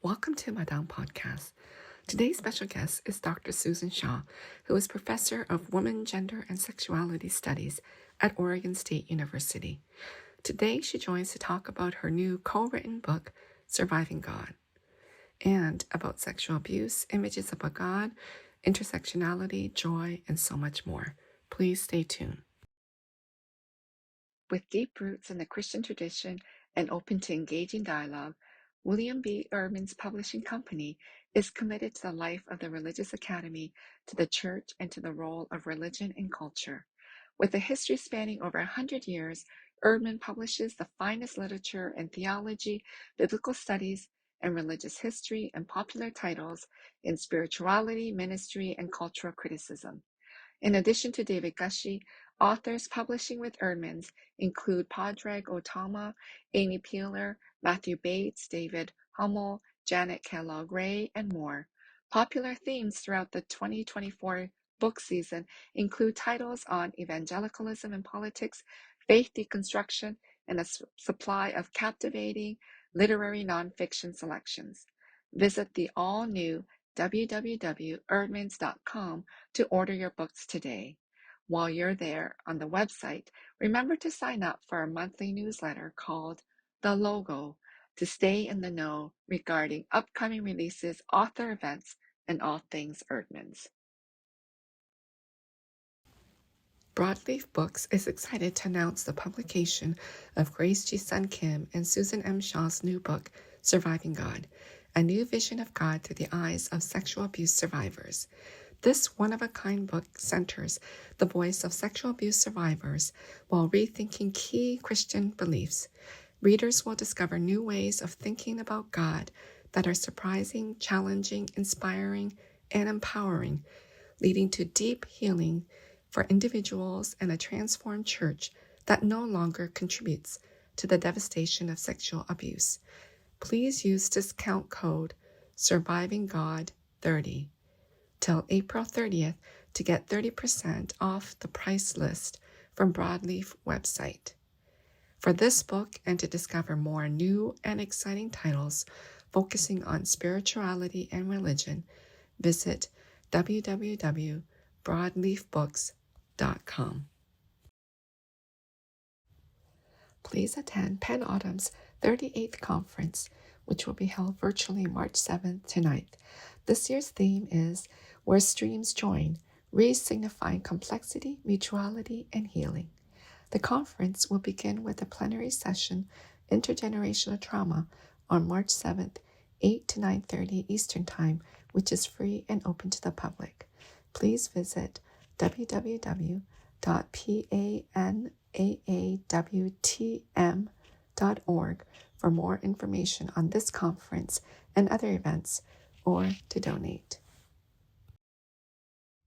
Welcome to Madang Podcast. Today's special guest is Dr. Susan Shaw, who is professor of Women, Gender, and Sexuality Studies at Oregon State University. Today, she joins to talk about her new co-written book, Surviving God, and about sexual abuse, images of a God, intersectionality, joy, and so much more. Please stay tuned. With deep roots in the Christian tradition and open to engaging dialogue, William B. Erdman's publishing company is committed to the life of the religious academy, to the church, and to the role of religion and culture. With a history spanning over 100 years, Erdman publishes the finest literature in theology, biblical studies, and religious history, and popular titles in spirituality, ministry, and cultural criticism. In addition to David Gushee, authors publishing with Erdman's include Padraig Ó Tuama, Amy Peeler, Matthew Bates, David Hummel, Janet Kellogg-Ray, and more. Popular themes throughout the 2024 book season include titles on evangelicalism and politics, faith deconstruction, and a supply of captivating literary nonfiction selections. Visit the all-new www.erdmans.com to order your books today. While you're there on the website, remember to sign up for our monthly newsletter called The Logo to stay in the know regarding upcoming releases, author events, and all things Erdman's. Broadleaf Books is excited to announce the publication of Grace G. Sun Kim and Susan M. Shaw's new book, Surviving God, a new vision of God through the eyes of sexual abuse survivors. This one-of-a-kind book centers the voice of sexual abuse survivors while rethinking key Christian beliefs. Readers will discover new ways of thinking about God that are surprising, challenging, inspiring, and empowering, leading to deep healing for individuals and a transformed church that no longer contributes to the devastation of sexual abuse. Please use discount code SurvivingGod30 till April 30th to get 30% off the price list from Broadleaf website. For this book and to discover more new and exciting titles focusing on spirituality and religion, visit www.broadleafbooks.com. Please attend Penn Autumn's 38th conference, which will be held virtually March 7th to 9th. This year's theme is Where Streams Join, Re-Signifying Complexity, Mutuality, and Healing. The conference will begin with a plenary session, Intergenerational Trauma, on March 7th, 8 to 9:30 Eastern Time, which is free and open to the public. Please visit www.panaawtm.org for more information on this conference and other events, or to donate.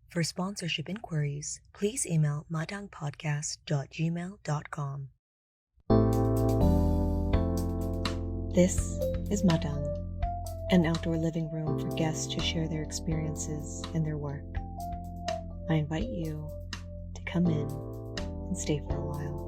For sponsorship inquiries, please email madangpodcast@gmail.com. This is Madang, an outdoor living room for guests to share their experiences and their work. I invite you to come in and stay for a while.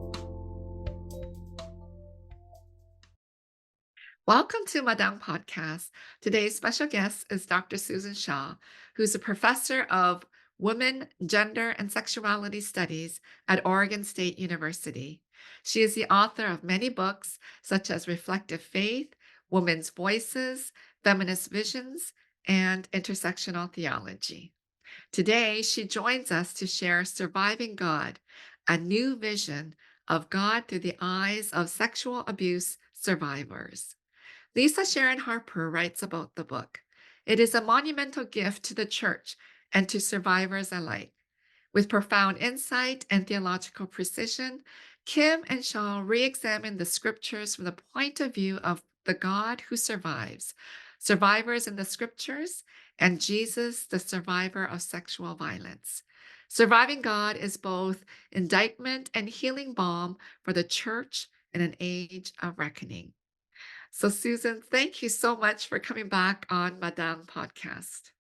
Welcome to Madang Podcast. Today's special guest is Dr. Susan Shaw, who's a professor of Women, Gender, and Sexuality Studies at Oregon State University. She is the author of many books such as Reflective Faith, Women's Voices, Feminist Visions, and Intersectional Theology. Today, she joins us to share Surviving God, a new vision of God through the eyes of sexual abuse survivors. Lisa Sharon Harper writes about the book. It is a monumental gift to the church and to survivors alike. With profound insight and theological precision, Kim and Shaw re-examine the scriptures from the point of view of the God who survives, survivors in the scriptures, and Jesus, the survivor of sexual violence. Surviving God is both indictment and healing balm for the church in an age of reckoning. So, Susan, thank you so much for coming back on Madang Podcast.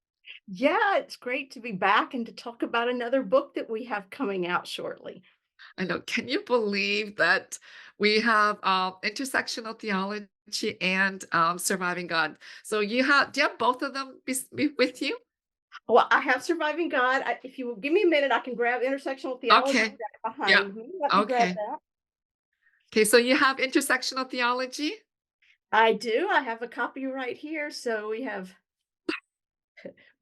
Yeah, it's great to be back and to talk about another book that we have coming out shortly. I know. Can you believe that we have intersectional theology and surviving God? So do you have both of them with you? Well, I have Surviving God. If you will give me a minute, I can grab Intersectional Theology Okay. that's Yeah. behind me. Let me grab Okay. that. Okay. So you have intersectional theology? I do. I have a copy right here. So we have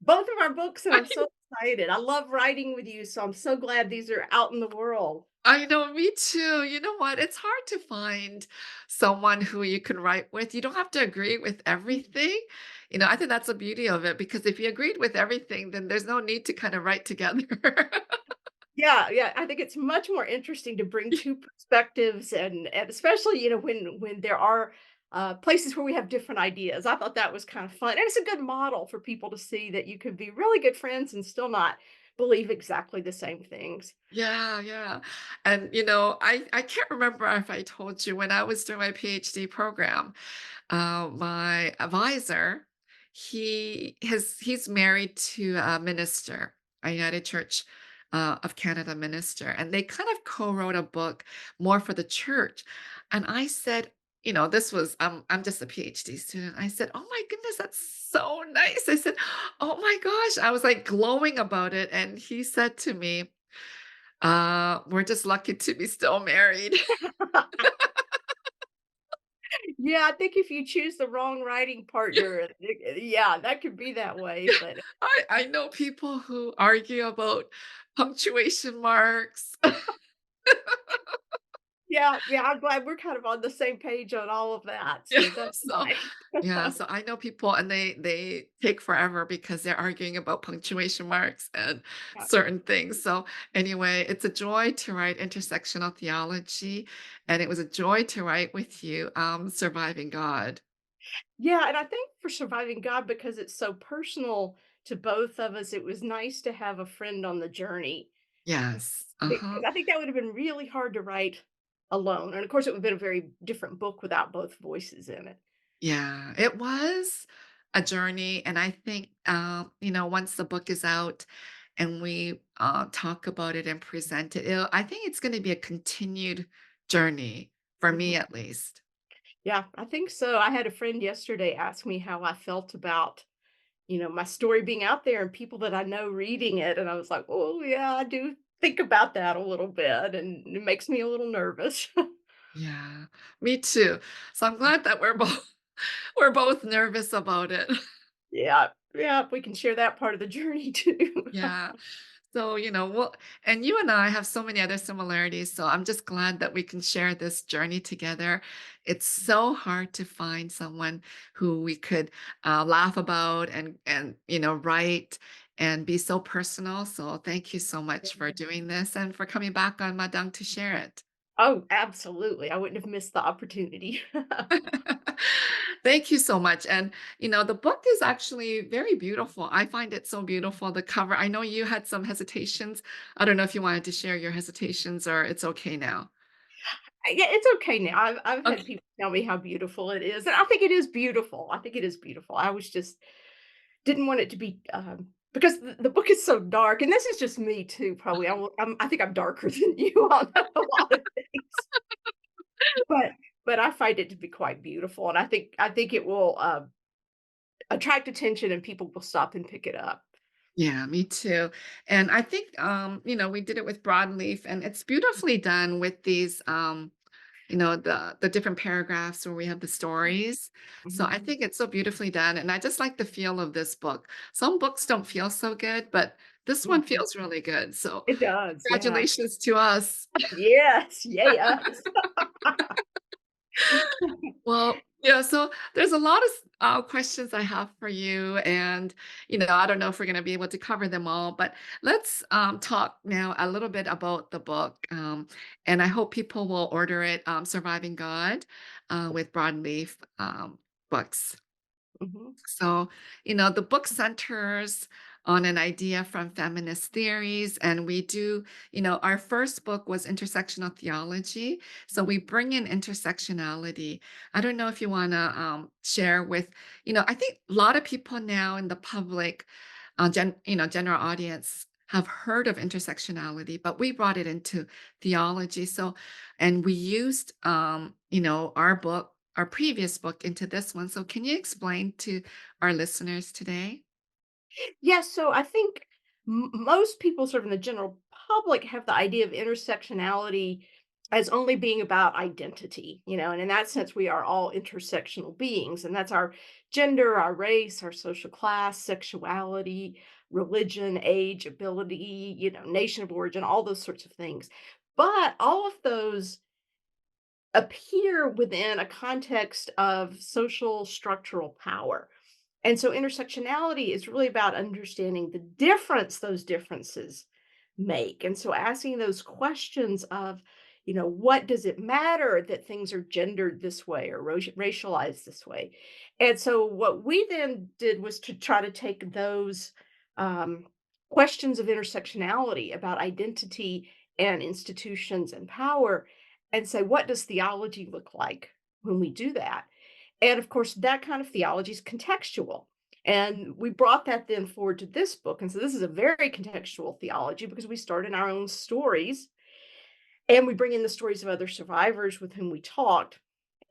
both of our books, and I'm so excited. I love writing with you, so I'm so glad these are out in the world. I know, me too. You know what? It's hard to find someone who you can write with. You don't have to agree with everything. I think that's the beauty of it because if you agreed with everything, then there's no need to kind of write together. Yeah, yeah. I think it's much more interesting to bring two perspectives, and especially when there are places where we have different ideas. I thought that was kind of fun, and it's a good model for people to see that you can be really good friends and still not believe exactly the same things. Yeah, yeah. And I can't remember if I told you when I was doing my PhD program, my advisor, he's married to a minister, a United Church of Canada minister, and they kind of co-wrote a book more for the church. And I said, this was I'm just a PhD student. I said, "Oh my goodness, that's so nice." I said, "Oh my gosh," I was like glowing about it, and he said to me, we're just lucky to be still married." Yeah, I think if you choose the wrong writing partner, yeah, that could be that way. But I know people who argue about punctuation marks. yeah, yeah, I'm glad we're kind of on the same page on all of that. Yeah, So that's so nice. yeah, so I know people and they take forever because they're arguing about punctuation marks and Yeah. certain things. So anyway, it's a joy to write intersectional theology, and it was a joy to write with you, Surviving God. Yeah, and I think for Surviving God, because it's so personal to both of us, it was nice to have a friend on the journey Yes. Uh-huh. because I think that would have been really hard to write alone. And of course, it would have been a very different book without both voices in it. Yeah, it was a journey, and I think, once the book is out and we, talk about it and present it, I think it's gonna be a continued journey, for me Mhm. at least. Yeah, I think so. I had a friend yesterday ask me how I felt about, my story being out there and people that I know reading it. And I was like, oh, yeah, I do think about that a little bit. And it makes me a little nervous. Yeah, me too. So I'm glad that we're both nervous about it. Yeah. Yeah. We can share that part of the journey too. Yeah. So, well, and you and I have so many other similarities. So I'm just glad that we can share this journey together. It's so hard to find someone who we could laugh about and write and be so personal. So thank you so much for doing this and for coming back on Madang to share it. Oh, absolutely. I wouldn't have missed the opportunity. Thank you so much. And, the book is actually very beautiful. I find it so beautiful. The cover, I know you had some hesitations. I don't know if you wanted to share your hesitations or it's okay now. Yeah, it's okay now. I've had Okay. people tell me how beautiful it is. And I think it is beautiful. I think it is beautiful. I was just didn't want it to be because the book is so dark, and this is just me too. Probably, I think I'm darker than you on a lot of things, but I find it to be quite beautiful, and I think it will attract attention, and people will stop and pick it up. Yeah, me too. And I think, we did it with broadleaf and it's beautifully done with these, the different paragraphs where we have the stories. So I Mhm. think it's so beautifully done. And I just like the feel of this book. Some books don't feel so good, but this one Mhm. feels really good. So It does, yeah. congratulations to us. Yes, yes. Well, yeah, so there's a lot of questions I have for you, and I don't know if we're going to be able to cover them all, but let's talk now a little bit about the book. And I hope people will order it, "Surviving God," with Broadleaf Books. Mhm, So, the book centers on an idea from feminist theories. And we do, our first book was Intersectional Theology. So we bring in intersectionality. I don't know if you want to share with, I think a lot of people now in the public, general audience have heard of intersectionality, but we brought it into theology. So, and we used, our book, our previous book into this one. So, can you explain to our listeners today? Yes, so I think most people, sort of in the general public, have the idea of intersectionality as only being about identity, and in that sense, we are all intersectional beings, and that's our gender, our race, our social class, sexuality, religion, age, ability, nation of origin, all those sorts of things. But all of those appear within a context of social structural power. And so intersectionality is really about understanding the difference those differences make. And so asking those questions of, what does it matter that things are gendered this way or racialized this way? And so what we then did was to try to take those um, questions of intersectionality about identity and institutions and power and say, what does theology look like when we do that? And of course, that kind of theology is contextual. And we brought that then forward to this book. And so this is a very contextual theology because we start in our own stories and we bring in the stories of other survivors with whom we talked.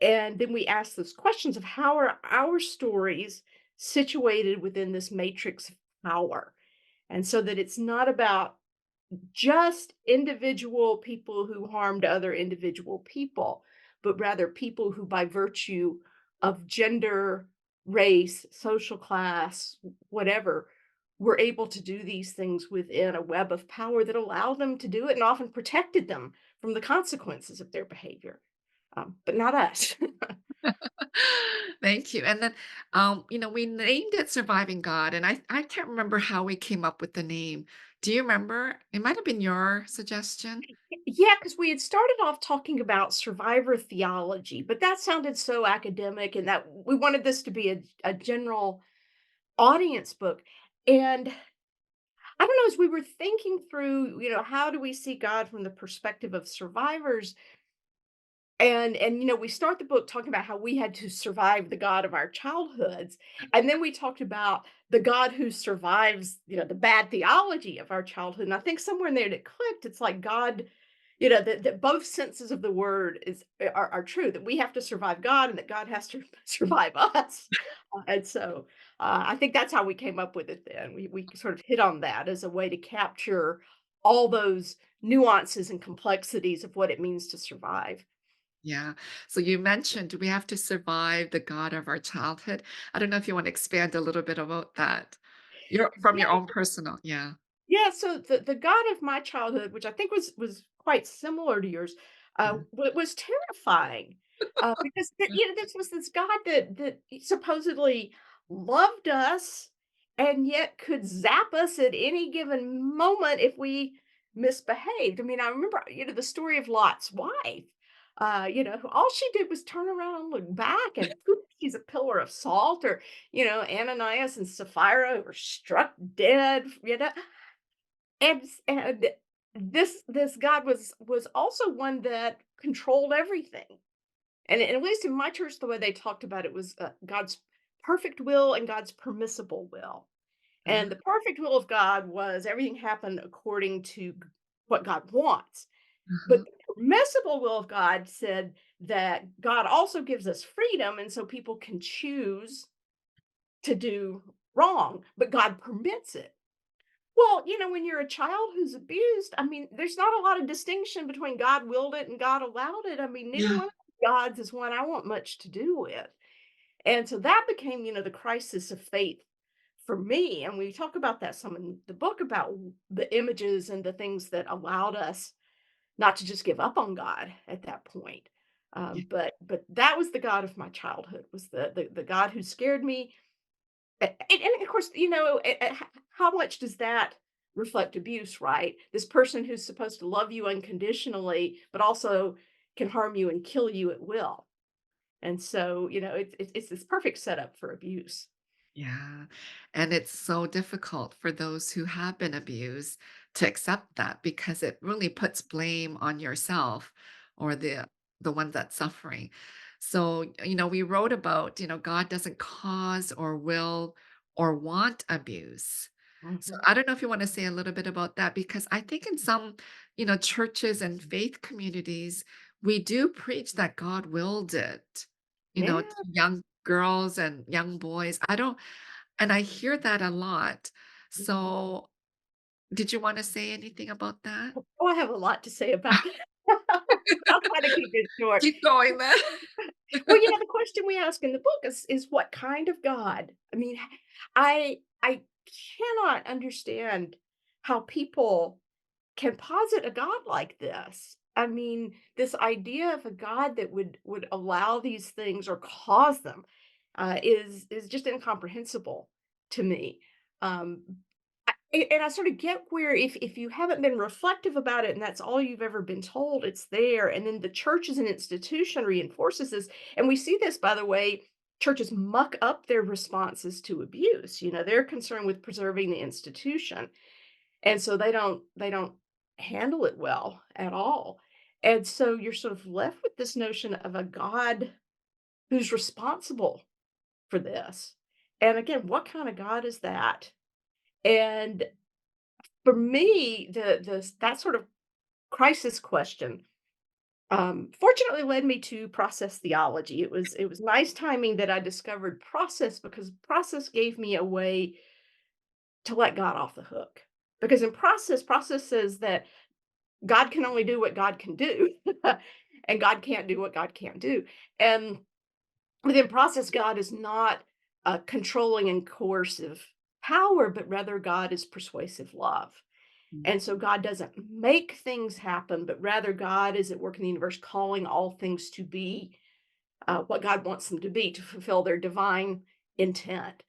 And then we ask those questions of how are our stories situated within this matrix of power? And so that it's not about just individual people who harmed other individual people, but rather people who, by virtue of gender, race, social class, whatever, were able to do these things within a web of power that allowed them to do it and often protected them from the consequences of their behavior. But not us. Thank you. And then, we named it Surviving God, and I can't remember how we came up with the name. Do you remember? It might have been your suggestion. Yeah, because we had started off talking about survivor theology, but that sounded so academic and that we wanted this to be a general audience book. And I don't know, as we were thinking through, how do we see God from the perspective of survivors? And we start the book talking about how we had to survive the God of our childhoods. And then we talked about the God who survives, the bad theology of our childhood. And I think somewhere in there it clicked. It's like God, that both senses of the word are true, that we have to survive God and that God has to survive us. And so I think that's how we came up with it then. We sort of hit on that as a way to capture all those nuances and complexities of what it means to survive. Yeah. So you mentioned we have to survive the God of our childhood. I don't know if you want to expand a little bit about that. From your Yeah, own personal, yeah. yeah. So the God of my childhood, which I think was quite similar to yours, Yeah. was terrifying because this was this God that supposedly loved us and yet could zap us at any given moment if we misbehaved. I mean, I remember the story of Lot's wife. All she did was turn around and look back, and poof, she's a pillar of salt. Or Ananias and Sapphira were struck dead. And this God was also one that controlled everything. And at least in my church, the way they talked about it was God's perfect will and God's permissible will. Uh, And the perfect will of God was everything happened according to what God wants. But uh-huh. the permissible will of God said that God also gives us freedom, and so people can choose to do wrong, but God permits it. Well, when you're a child who's abused, I mean, there's not a lot of distinction between God willed it and God allowed it. I mean, neither Yeah. one of the gods is one I want much to do with. And so that became, the crisis of faith for me. And we talk about that some in the book about the images and the things that allowed us not to just give up on God at that point. Yeah. But that was the God of my childhood, was the God who scared me. And of course, how much does that reflect abuse, right? This person who's supposed to love you unconditionally, but also can harm you and kill you at will. And so, it's this perfect setup for abuse. Yeah. And it's so difficult for those who have been abused to accept that because it really puts blame on yourself or the one that's suffering. So, we wrote about, God doesn't cause or will or want abuse. So Mhm. I don't know if you want to say a little bit about that because I think in some, churches and faith communities, we do preach that God willed it, to Yeah. young girls and young boys. I don't, and I hear that a lot. Mhm. So did you want to say anything about that? Oh, I have a lot to say about that. I'll try to keep it short. Keep going then. Well, the question we ask in the book is what kind of God? I mean, I cannot understand how people can posit a God like this. I mean, this idea of a God that would allow these things or cause them is just incomprehensible to me. Um, and I sort of get where if you haven't been reflective about it and that's all you've ever been told, it's there. And then the church as an institution reinforces this. And we see this, by the way, churches muck up their responses to abuse. They're concerned with preserving the institution. And so they don't handle it well at all. And so you're sort of left with this notion of a God who's responsible for this. And again, what kind of God is that? And for me, the that sort of crisis question, fortunately led me to process theology. It was nice timing that I discovered process because process gave me a way to let God off the hook. Because in process says that God can only do what God can do, and God can't do what God can't do. And within process, God is not controlling and coercive power, but rather God is persuasive love. And so God doesn't make things happen, but rather God is at work in the universe, calling all things to be what God wants them to be to fulfill their divine intent.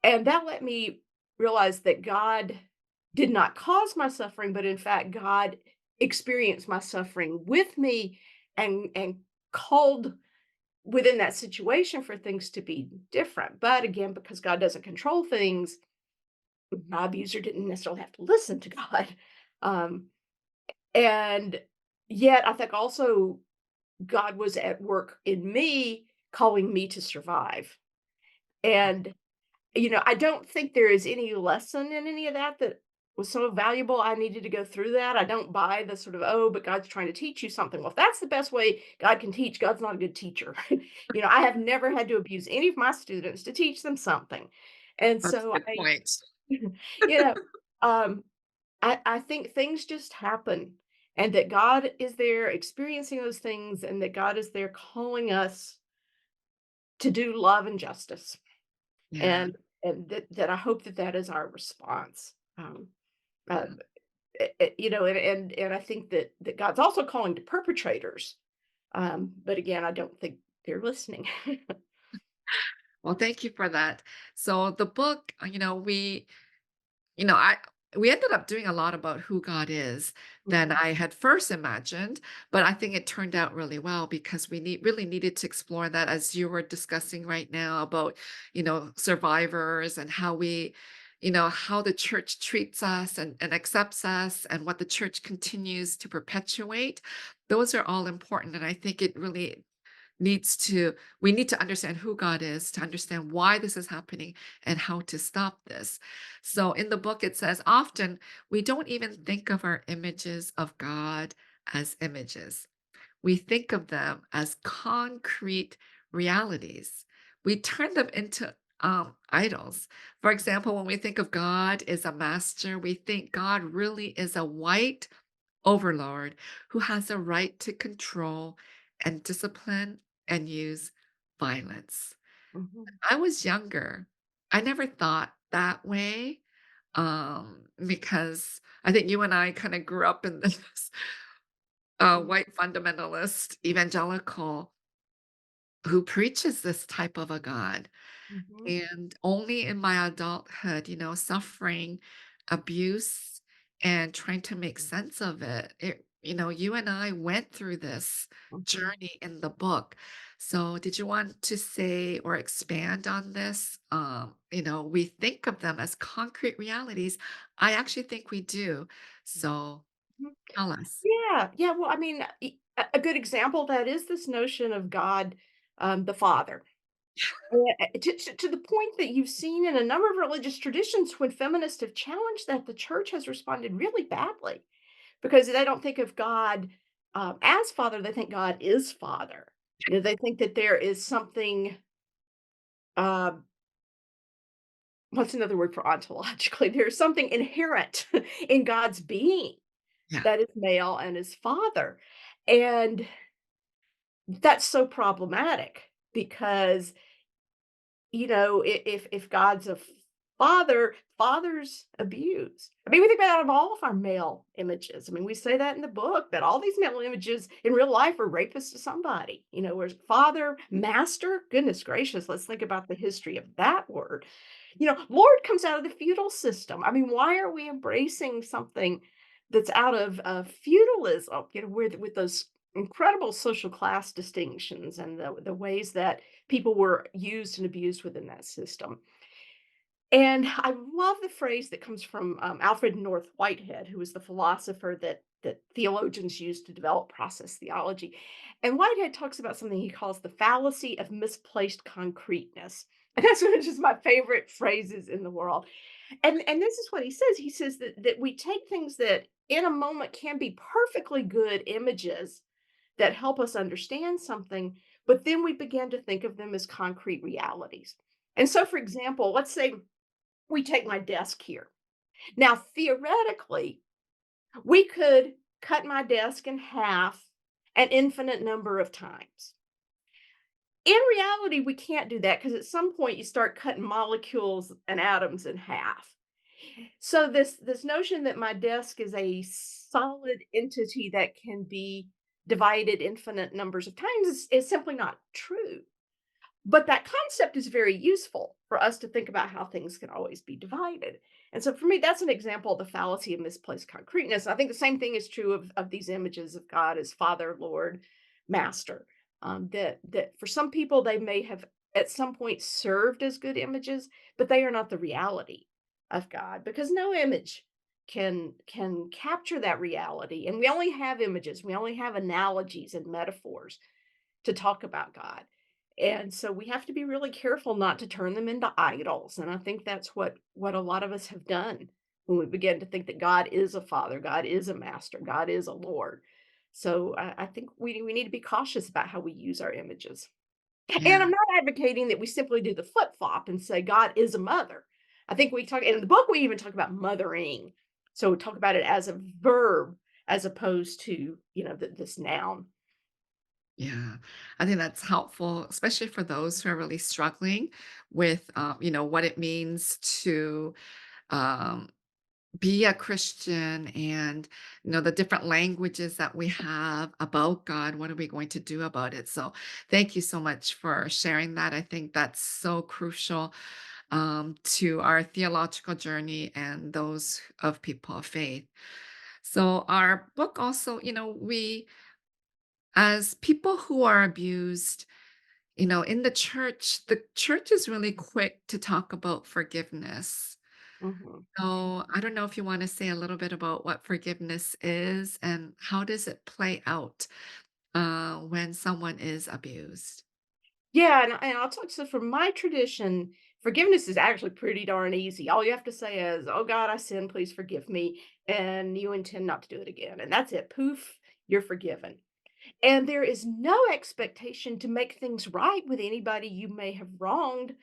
And that let me realize that God did not cause my suffering, but in fact, God experienced my suffering with me and called within that situation for things to be different. But again, because God doesn't control things, my abuser didn't necessarily have to listen to God. Um, and yet, I think also God was at work in me, calling me to survive. And I don't think there is any lesson in any of that was so valuable I needed to go through that. I don't buy the sort of, "Oh, but God's trying to teach you something." Well, if that's the best way God can teach, God's not a good teacher. I have never had to abuse any of my students to teach them something. And That's a so good point. you know, um, I think things just happen and that God is there experiencing those things and that God is there calling us to do love and justice. Yeah. And that I hope that that is our response. Uh, Yeah. and I think that God's also calling to perpetrators. But again, I don't think they're listening. Well, thank you for that. So the book, I we ended up doing a lot about who God is than Mhm, I had first imagined, but I think it turned out really well because really needed to explore that as you were discussing right now about, survivors and how how the church treats us and accepts us and what the church continues to perpetuate. Those are all important. And I think it really we need to understand who God is to understand why this is happening and how to stop this. So in the book it says often we don't even think of our images of God as images. We think of them as concrete realities. We turn them into idols. For example, when we think of God as a master, we think God really is a white overlord who has a right to control and discipline and use violence. mhm, I was younger. I never thought that way because I think you and I kind of grew up in this mhm, white fundamentalist evangelical who preaches this type of a God. mhm, And only in my adulthood, suffering abuse and trying to make sense of it, you and I went through this mhm. journey in the book. So, did you want to say or expand on this? We think of them as concrete realities. I actually think we do. So, Mhm. tell us. Yeah, yeah. Well, I mean, a good example of that is this notion of God, the Father. To the point that you've seen in a number of religious traditions when feminists have challenged that, the church has responded really badly because they don't think of God as Father. They think God is Father. They think that there is something. Uh, what's another word for ontologically? There's something inherent in God's being Yeah. that is male and is Father, and that's so problematic because if God's a father, fathers abuse. I mean, we think about out of all of our male images. I mean, we say that in the book that all these male images in real life are rapists to somebody. Whereas father, master, goodness gracious, let's think about the history of that word. Lord comes out of the feudal system. I mean, why are we embracing something that's out of feudalism? With those incredible social class distinctions and the ways that people were used and abused within that system. And I love the phrase that comes from Alfred North Whitehead, who was the philosopher that theologians used to develop process theology. And Whitehead talks about something he calls the fallacy of misplaced concreteness. And that's one of just my favorite phrases in the world. And this is what he says. He says that we take things that in a moment can be perfectly good images that help us understand something, but then we begin to think of them as concrete realities. And so, for example, let's say we take my desk here. Now, theoretically, we could cut my desk in half an infinite number of times. In reality, we can't do that because at some point you start cutting molecules and atoms in half. So this notion that my desk is a solid entity that can be divided infinite numbers of times is simply not true. But that concept is very useful for us to think about how things can always be divided. And so for me, that's an example of the fallacy of misplaced concreteness. I think the same thing is true of these images of God as Father, Lord, Master. That for some people they may have at some point served as good images, but they are not the reality of God because no image can capture that reality. And we only have images, we only have analogies and metaphors to talk about God. And so we have to be really careful not to turn them into idols. And I think that's what a lot of us have done when we begin to think that God is a father, God is a master, God is a Lord. So I think we need to be cautious about how we use our images. And Yeah. I'm not advocating that we simply do the flip flop and say God is a mother. I think we talk in the book, we even talk about mothering. So we talk about it as a verb as opposed to, this noun. Yeah, I think that's helpful, especially for those who are really struggling with, what it means to um, be a Christian and, the different languages that we have about God. What are we going to do about it? So, thank you so much for sharing that. I think that's so crucial to our theological journey and those of people of faith. So, our book also, we as people who are abused, in the church is really quick to talk about forgiveness. Mhm. So I don't know if you want to say a little bit about what forgiveness is and how does it play out when someone is abused? Yeah, and I'll talk so from my tradition, forgiveness is actually pretty darn easy. All you have to say is, "Oh God, I sinned, please forgive me," and you intend not to do it again. And that's it. Poof, you're forgiven. And there is no expectation to make things right with anybody you may have wronged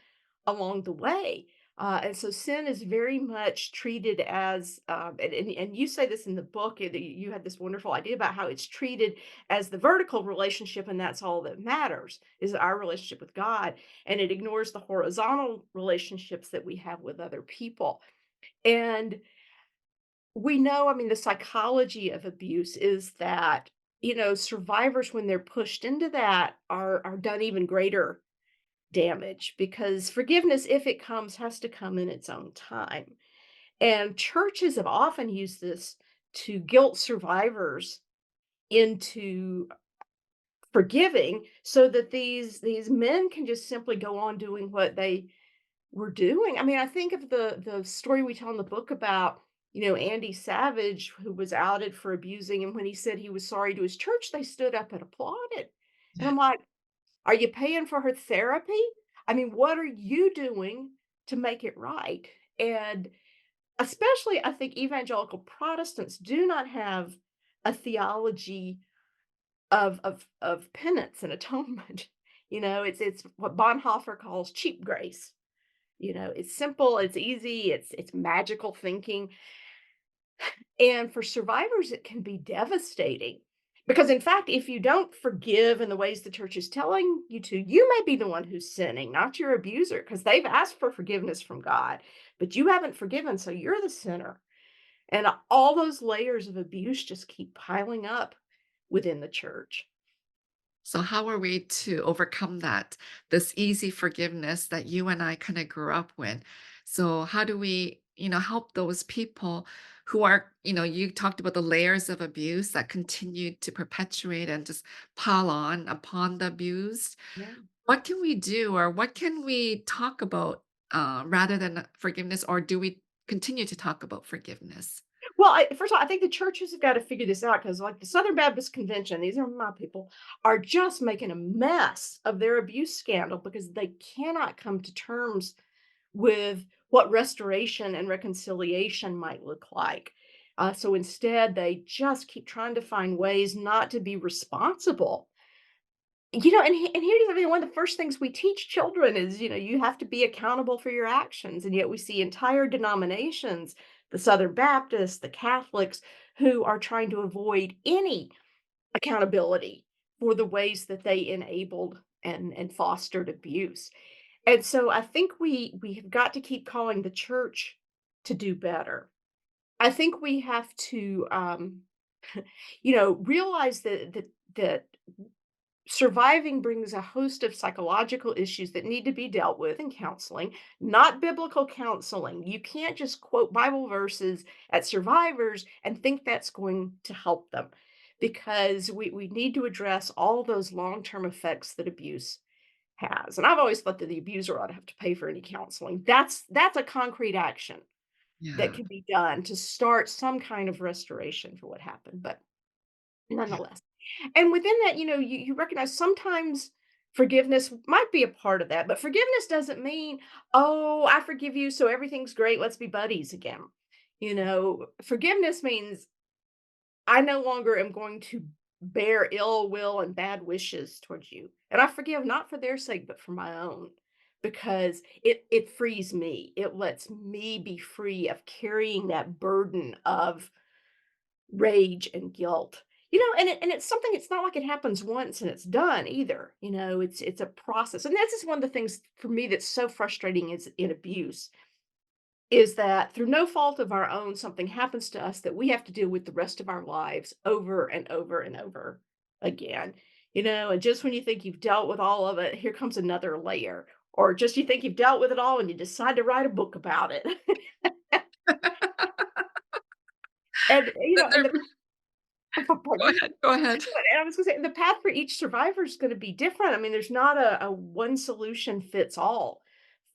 along the way. And so sin is very much treated as, and you say this in the book, you had this wonderful idea about how it's treated as the vertical relationship, and that's all that matters is our relationship with God. And it ignores the horizontal relationships that we have with other people. And we know, I mean, the psychology of abuse is that, survivors, when they're pushed into that, are done even greater damage because forgiveness, if it comes, has to come in its own time. And churches have often used this to guilt survivors into forgiving so that these men can just simply go on doing what they were doing. I mean, I think of the story we tell in the book about, Andy Savage, who was outed for abusing, and when he said he was sorry to his church, they stood up and applauded. And Yeah. I'm like, are you paying for her therapy? I mean, what are you doing to make it right? And especially, I think evangelical Protestants do not have a theology of penance and atonement. It's what Bonhoeffer calls cheap grace. It's simple, it's easy, it's magical thinking. And for survivors, it can be devastating. Because in fact, if you don't forgive in the ways the church is telling you to, you may be the one who's sinning, not your abuser, because they've asked for forgiveness from God, but you haven't forgiven, so you're the sinner. And all those layers of abuse just keep piling up within the church. So how are we to overcome that, this easy forgiveness that you and I kind of grew up with? So how do we, help those people who are, you talked about the layers of abuse that continue to perpetuate and just pile on upon the abused. Yeah. What can we do, or what can we talk about rather than forgiveness, or do we continue to talk about forgiveness? Well, first of all, I think the churches have got to figure this out because, like the Southern Baptist Convention, these are my people, are just making a mess of their abuse scandal because they cannot come to terms with what restoration and reconciliation might look like. So instead, they just keep trying to find ways not to be responsible. And here's the thing, one of the first things we teach children is, you have to be accountable for your actions. And yet we see entire denominations, the Southern Baptists, the Catholics, who are trying to avoid any accountability for the ways that they enabled and fostered abuse. And so I think we have got to keep calling the church to do better. I think we have to realize that surviving brings a host of psychological issues that need to be dealt with in counseling, not biblical counseling. You can't just quote Bible verses at survivors and think that's going to help them because we need to address all those long term effects that abuse has. And I've always thought that the abuser ought to have to pay for any counseling. That's a concrete action that Yeah. can be done to start some kind of restoration for what happened. But Yeah. nonetheless, and within that, you recognize sometimes forgiveness might be a part of that, but forgiveness doesn't mean, oh, I forgive you, so everything's great. Let's be buddies again. Forgiveness means I no longer am going to bear ill will and bad wishes towards you. And I forgive not for their sake, but for my own. Because it frees me. It lets me be free of carrying that burden of rage and guilt. And it's something, it's not like it happens once and it's done either. It's a process. And this is one of the things for me that's so frustrating is in abuse is that through no fault of our own, something happens to us that we have to deal with the rest of our lives over and over and over again. And just when you think you've dealt with all of it, here comes another layer. Or just you think you've dealt with it all and you decide to write a book about it. and you know, But and there- the pardon go me? ahead. Go ahead. And I was gonna say, the path for each survivor is gonna be different. I mean, there's not a one solution fits all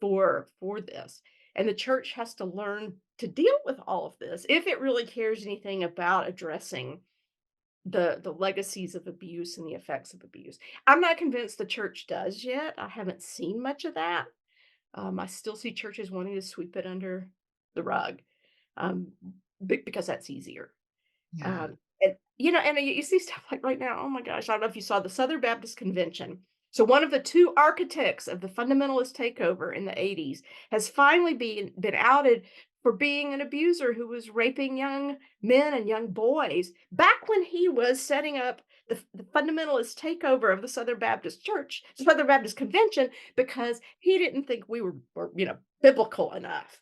for this. And the church has to learn to deal with all of this if it really cares anything about addressing the legacies of abuse and the effects of abuse. I'm not convinced the church does yet. I haven't seen much of that. I still see churches wanting to sweep it under the rug um, because that's easier. Yeah. And you see stuff like right now, oh my gosh, I don't know if you saw the Southern Baptist Convention. So one of the two architects of the fundamentalist takeover in the 80s has finally been outed for being an abuser who was raping young men and young boys back when he was setting up the fundamentalist takeover of the Southern Baptist Church, the Southern Baptist Convention, because he didn't think we were biblical enough.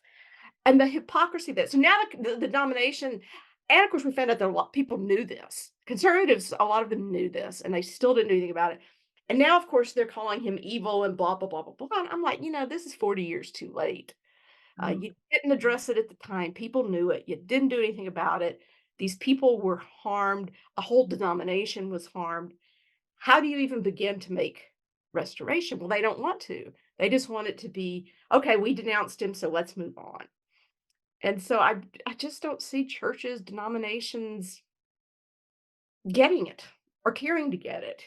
And the hypocrisy of that. So now the nomination, and of course, we found out that a lot of people knew this. Conservatives, a lot of them knew this, and they still didn't do anything about it. And now, of course, they're calling him evil and blah, blah, blah, blah, blah. And I'm like, this is 40 years too late. Mm. You didn't address it at the time. People knew it. You didn't do anything about it. These people were harmed. A whole denomination was harmed. How do you even begin to make restoration? Well, they don't want to. They just want it to be, okay, we denounced him, so let's move on. And so I just don't see churches, denominations getting it or caring to get it.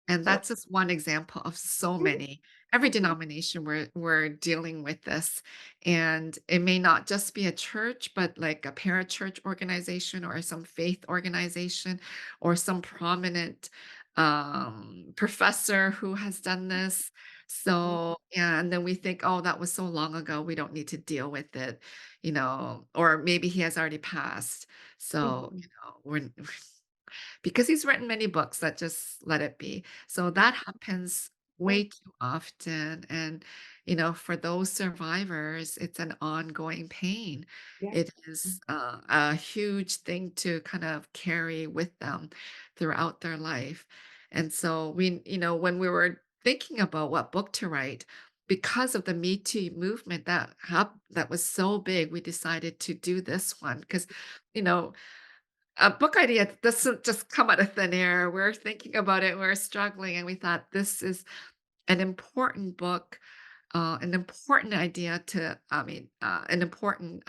And So that's just one example of so mhm, many. every denomination we're dealing with this, and it may not just be a church, but like a parachurch organization or some faith organization or some prominent professor who has done this. Mhm, So yeah, and then we think, oh, that was so long ago, we don't need to deal with it, or maybe he has already passed. So mhm. we're because he's written many books that just let it be. So that happens Yeah, way too often. And, for those survivors, it's an ongoing pain. yeah, It is a huge thing to kind of carry with them throughout their life. And so when we were thinking about what book to write, because of the Me Too movement that was so big, we decided to do this one because, you know, a book idea doesn't just come out of thin air. We're thinking about it, we're struggling, and we thought this is an important book, an important idea an important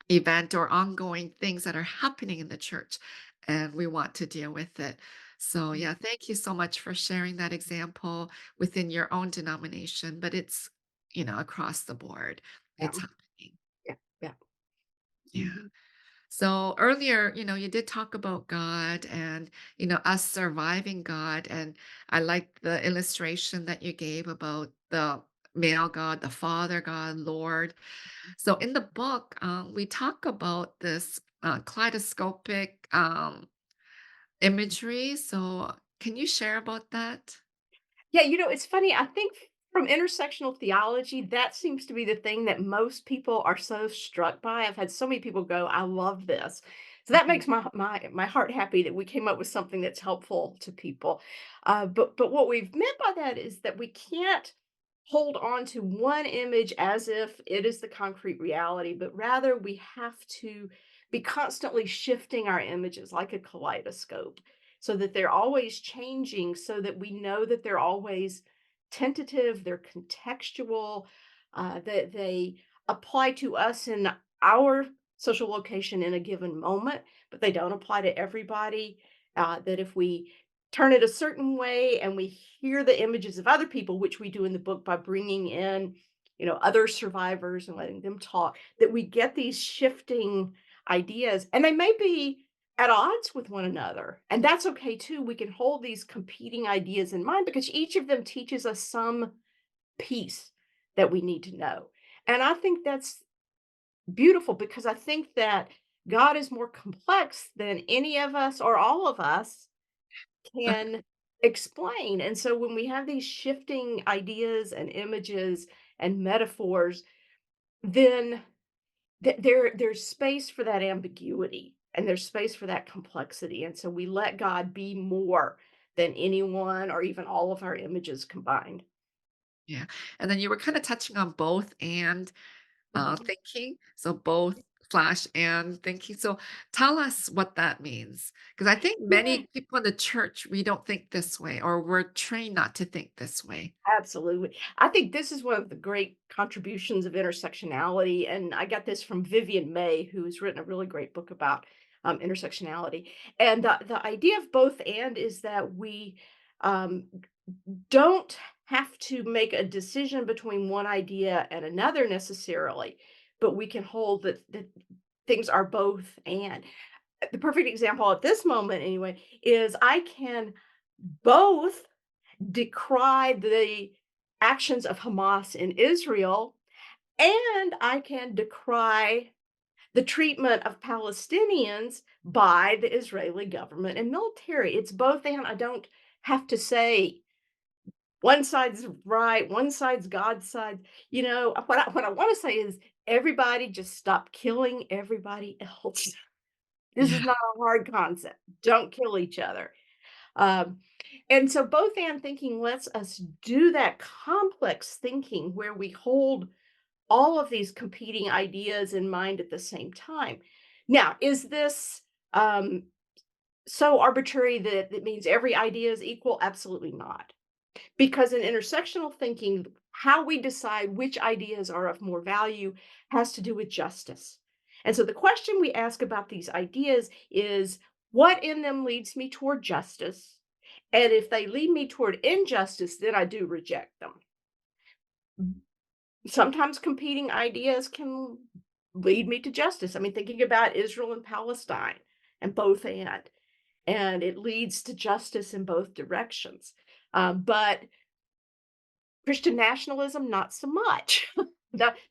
event or ongoing things that are happening in the church, and we want to deal with it. So, mm, yeah, thank you so much for sharing that example within your own denomination, but it's, across the board. yeah, It's happening. yeah, yeah. Yeah. Mhm. So earlier, you did talk about God and, us surviving God. And I liked the illustration that you gave about the male God, the Father God, Lord. So in the book, we talk about this kaleidoscopic imagery. So can you share about that? Yeah, it's funny. I think from intersectional theology, that seems to be the thing that most people are so struck by. I've had so many people go, "I love this." So that Mhm. makes my heart happy that we came up with something that's helpful to people. But what we've meant by that is that we can't hold on to one image as if it is the concrete reality, but rather we have to be constantly shifting our images like a kaleidoscope so that they're always changing, so that we know that they're always tentative, they're contextual, that they apply to us in our social location in a given moment, but they don't apply to everybody. That if we turn it a certain way and we hear the images of other people, which we do in the book by bringing in, other survivors and letting them talk, that we get these shifting ideas, and they may be at odds with one another. And that's okay too. We can hold these competing ideas in mind because each of them teaches us some piece that we need to know. And I think that's beautiful because I think that God is more complex than any of us or all of us can explain. And so when we have these shifting ideas and images and metaphors, then there's space for that ambiguity and there's space for that complexity. And so we let God be more than anyone or even all of our images combined. Yeah. And then you were kind of touching on both and Mhm. thinking. So both slash and thinking. So tell us what that means. Because I think Yeah, many people in the church, we don't think this way, or we're trained not to think this way. absolutely. I think this is one of the great contributions of intersectionality. And I got this from Vivian May, who's written a really great book about intersectionality. And the idea of both and is that we um, don't have to make a decision between one idea and another necessarily, but we can hold that things are both and. The perfect example at this moment, anyway, is I can both decry the actions of Hamas in Israel, and I can decry the treatment of Palestinians by the Israeli government and military. It's both and. I don't have to say one side's right, one side's God's side. What I want to say is everybody just stop killing everybody else. This is Yeah. not a hard concept. Don't kill each other. Um, and so both and thinking lets us do that complex thinking where we hold all of these competing ideas in mind at the same time. Now, is this so arbitrary that it means every idea is equal? Absolutely not. Because in intersectional thinking, how we decide which ideas are of more value has to do with justice. And so the question we ask about these ideas is what in them leads me toward justice? And if they lead me toward injustice, then I do reject them. Sometimes competing ideas can lead me to justice. I mean, thinking about Israel and Palestine and both and it leads to justice in both directions. But Christian nationalism, not so much.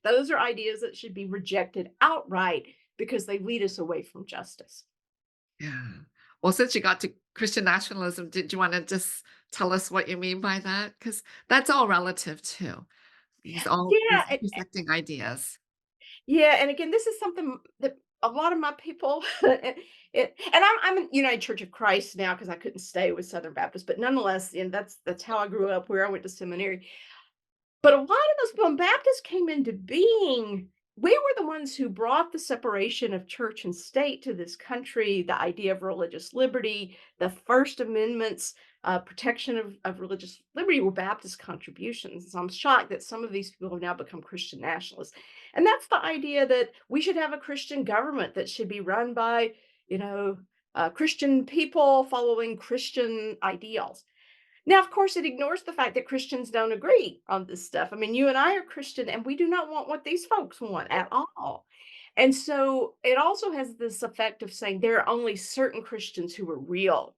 Those are ideas that should be rejected outright because they lead us away from justice. Yeah. Well, since you got to Christian nationalism, did you want to just tell us what you mean by that? Because that's all relative too. These Yeah, intersecting ideas. yeah, and again, this is something that a lot of my people, and I'm in United Church of Christ now because I couldn't stay with Southern Baptist, but nonetheless, that's how I grew up, where I went to seminary. But a lot of us, when Baptists came into being, we were the ones who brought the separation of church and state to this country, the idea of religious liberty, the First Amendment's protection of religious liberty were Baptist contributions. So I'm shocked that some of these people have now become Christian nationalists. And that's the idea that we should have a Christian government that should be run by, you know, Christian people following Christian ideals. Now, of course, it ignores the fact that Christians don't agree on this stuff. I mean, you and I are Christian, and we do not want what these folks want at all. And so it also has this effect of saying there are only certain Christians who are real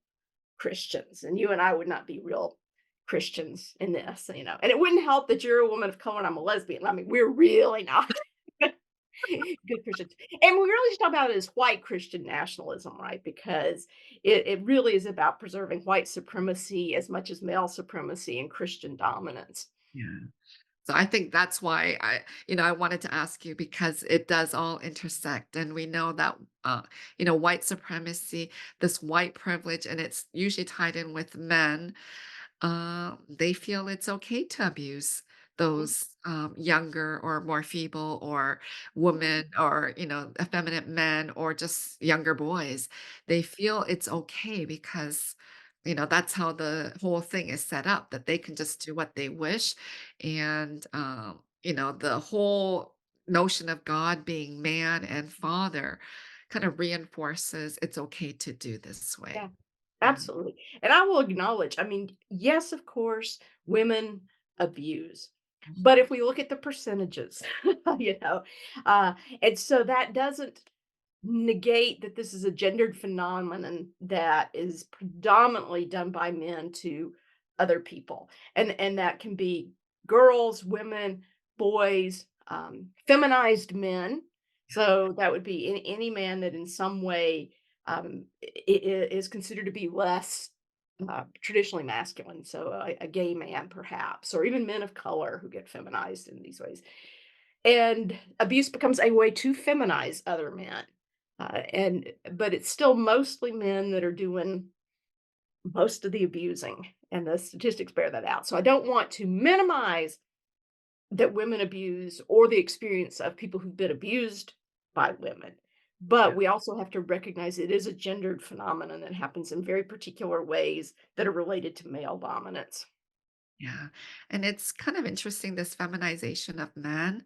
Christians, and you and I would not be real Christians in this, you know. And it wouldn't help that you're a woman of color and I'm a lesbian. I mean, we're really not. Good Christians. And we really should talk about it as white Christian nationalism, right? Because it really is about preserving white supremacy as much as male supremacy and Christian dominance. Yeah. So I think that's why I wanted to ask you because it does all intersect. And we know that, white supremacy, this white privilege, and it's usually tied in with men. They feel it's okay to abuse Mhm. those younger or more feeble or women or effeminate men or just younger boys. They feel it's okay because that's how the whole thing is set up, that they can just do what they wish. And the whole notion of God being man and father kind of reinforces it's okay to do this way. Yeah, Yeah. absolutely. And I will acknowledge, I mean, yes, of course, women abuse. But if we look at the percentages, you know, uh, and so that doesn't negate that this is a gendered phenomenon that is predominantly done by men to other people. And that can be girls, women, boys, feminized men. So that would be any man that in some way is considered to be less traditionally masculine. So a gay man, perhaps, or even men of color who get feminized in these ways. And abuse becomes a way to feminize other men. But it's still mostly men that are doing most of the abusing, and the statistics bear that out. So I don't want to minimize that women abuse or the experience of people who've been abused by women. But we also have to recognize it is a gendered phenomenon that happens in very particular ways that are related to male dominance. Yeah, and it's kind of interesting, this feminization of men.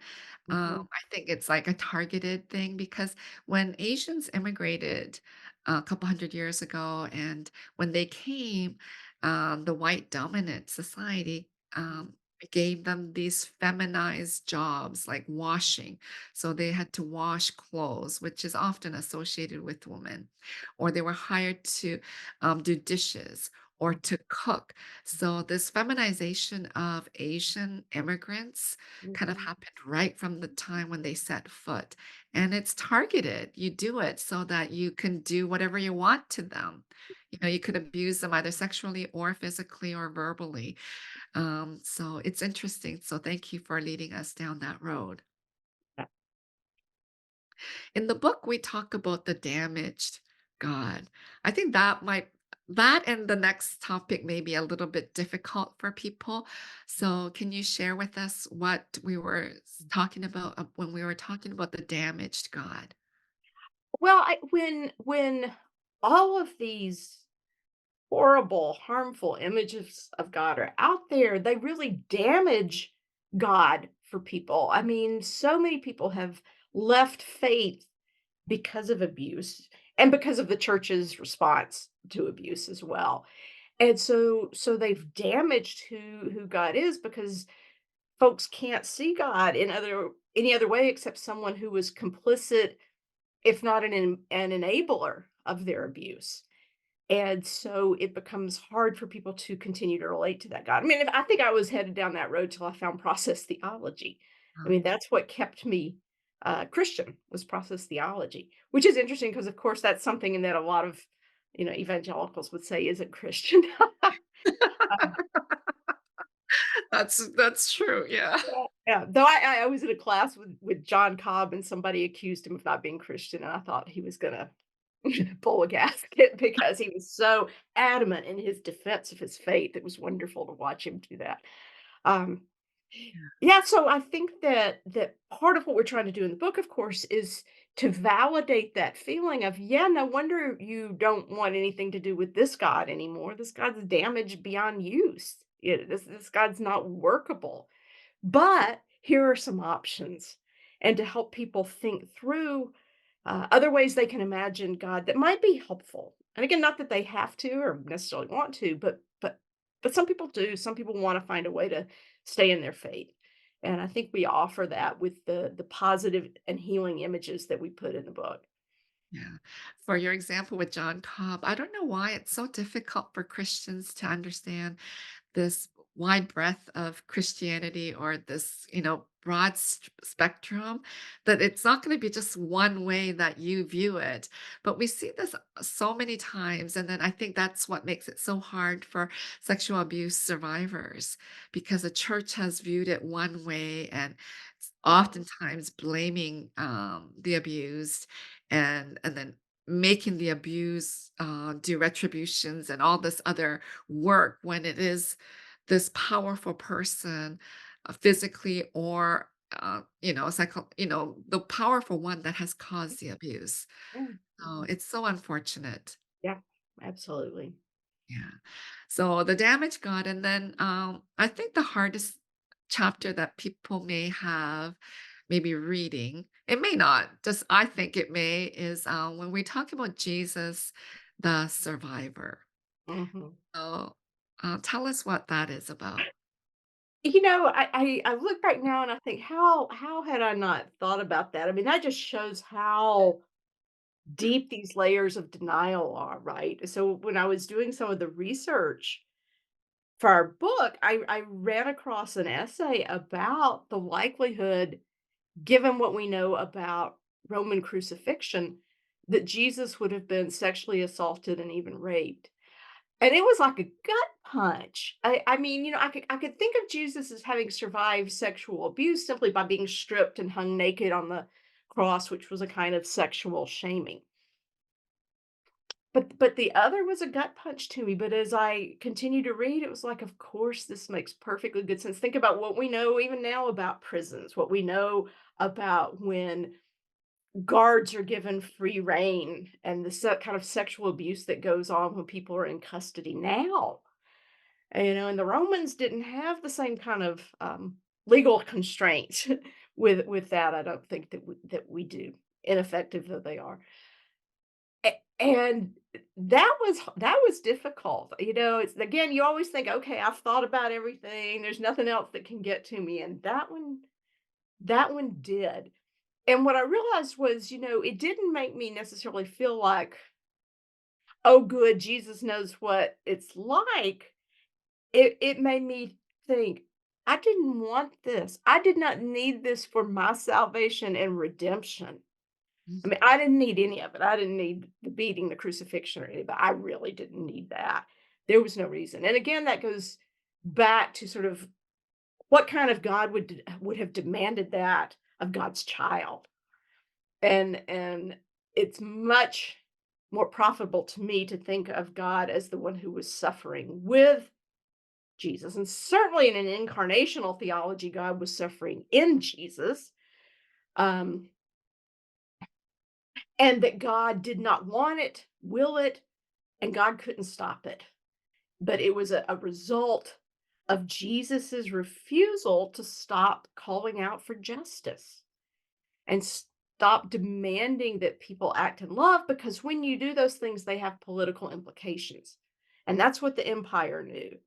Mhm, I think it's like a targeted thing because when Asians immigrated a couple hundred years ago, and when they came, the white dominant society gave them these feminized jobs like washing. So they had to wash clothes, which is often associated with women, or they were hired to do dishes or to cook. So this feminization of Asian immigrants kind of mhm. happened right from the time when they set foot. And it's targeted. You do it so that you can do whatever you want to them. You could abuse them either sexually or physically or verbally. So it's interesting. So thank you for leading us down that road. In the book, we talk about the damaged God. I think that and the next topic may be a little bit difficult for people. So can you share with us what we were talking about when we were talking about the damaged God? Well, when all of these horrible, harmful images of God are out there, they really damage God for people. I mean, so many people have left faith because of abuse and because of the church's response to abuse as well. And so they've damaged who God is because folks can't see God in other any other way except someone who was complicit, if not an enabler of their abuse. And so it becomes hard for people to continue to relate to that God. I mean, I think I was headed down that road till I found process theology. I mean, that's what kept me Christian was process theology, which is interesting because, of course, that's something that a lot of evangelicals would say isn't Christian. That's true. Yeah. Yeah, yeah. Though I was in a class with John Cobb and somebody accused him of not being Christian, and I thought he was gonna pull a gasket because he was so adamant in his defense of his faith. It was wonderful to watch him do that. Um, yeah, so I think that part of what we're trying to do in the book, of course, is to validate that feeling of, yeah, no wonder you don't want anything to do with this God anymore. This God's damaged beyond use. This God's not workable. But here are some options, and to help people think through other ways they can imagine God that might be helpful. And again, not that they have to or necessarily want to, but some people do. Some people want to find a way to stay in their faith. And I think we offer that with the positive and healing images that we put in the book. Yeah. For your example with John Cobb, I don't know why it's so difficult for Christians to understand this wide breadth of Christianity or this, broad spectrum, that it's not going to be just one way that you view it. But we see this so many times. And then I think that's what makes it so hard for sexual abuse survivors because the church has viewed it one way and oftentimes blaming the abused and then making the abuse do retributions and all this other work when it is this powerful person physically or the powerful one that has caused the abuse. Mm, So mhm. it's so unfortunate. Yeah, absolutely. Yeah. So the damage God, and then I think the hardest chapter that people may have maybe reading, it may not, just I think it may, is when we talk about Jesus, the survivor. Mhm. So tell us what that is about. I look back now and I think how had I not thought about that? I mean, that just shows how deep these layers of denial are, right? So when I was doing some of the research for our book, I ran across an essay about the likelihood, given what we know about Roman crucifixion, that Jesus would have been sexually assaulted and even raped. And it was like a gut punch. I mean, I could think of Jesus as having survived sexual abuse simply by being stripped and hung naked on the cross, which was a kind of sexual shaming. But the other was a gut punch to me, but as I continued to read, it was like, of course, this makes perfectly good sense. Think about what we know even now about prisons, what we know about when guards are given free reign and the kind of sexual abuse that goes on when people are in custody now. And the Romans didn't have the same kind of legal constraints with that. I don't think that we do, ineffective though they are. And that was difficult. It's again, you always think, okay, I've thought about everything. There's nothing else that can get to me. And that one did. And what I realized was, it didn't make me necessarily feel like, oh, good, Jesus knows what it's like. It made me think, I didn't want this. I did not need this for my salvation and redemption. I mean, I didn't need any of it. I didn't need the beating, the crucifixion, or any but I really didn't need that. There was no reason. And again, that goes back to sort of what kind of God would have demanded that of God's child. And it's much more profitable to me to think of God as the one who was suffering with Jesus. And certainly in an incarnational theology, God was suffering in Jesus. Um, and that God did not want it, will it, and God couldn't stop it. But it was a result of Jesus's refusal to stop calling out for justice and stop demanding that people act in love, because when you do those things, they have political implications. And that's what the empire knew,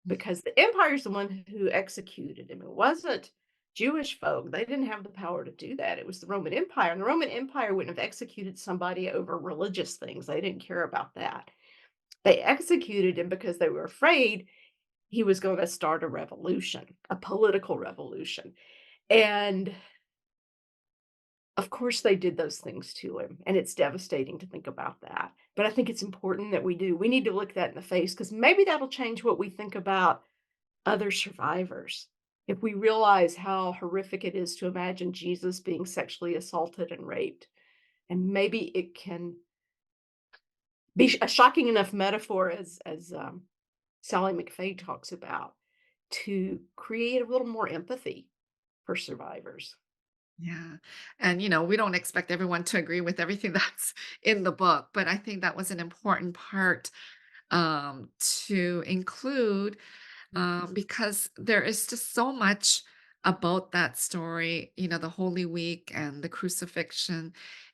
because the empire's the one who executed him. It wasn't Jewish folk. They didn't have the power to do that. It was the Roman Empire. And the Roman Empire wouldn't have executed somebody over religious things. They didn't care about that. They executed him because they were afraid he was going to start a revolution, a political revolution. And of course, they did those things to him, and it's devastating to think about that. But I think it's important that we do. We need to look that in the face because maybe that'll change what we think about other survivors. If we realize how horrific it is to imagine Jesus being sexually assaulted and raped, and maybe it can be a shocking enough metaphor as Sally McFay talks about to create a little more empathy for survivors. Yeah. And, we don't expect everyone to agree with everything that's in the book, but I think that was an important part to include because there is just so much about that story, the Holy Week and the crucifixion.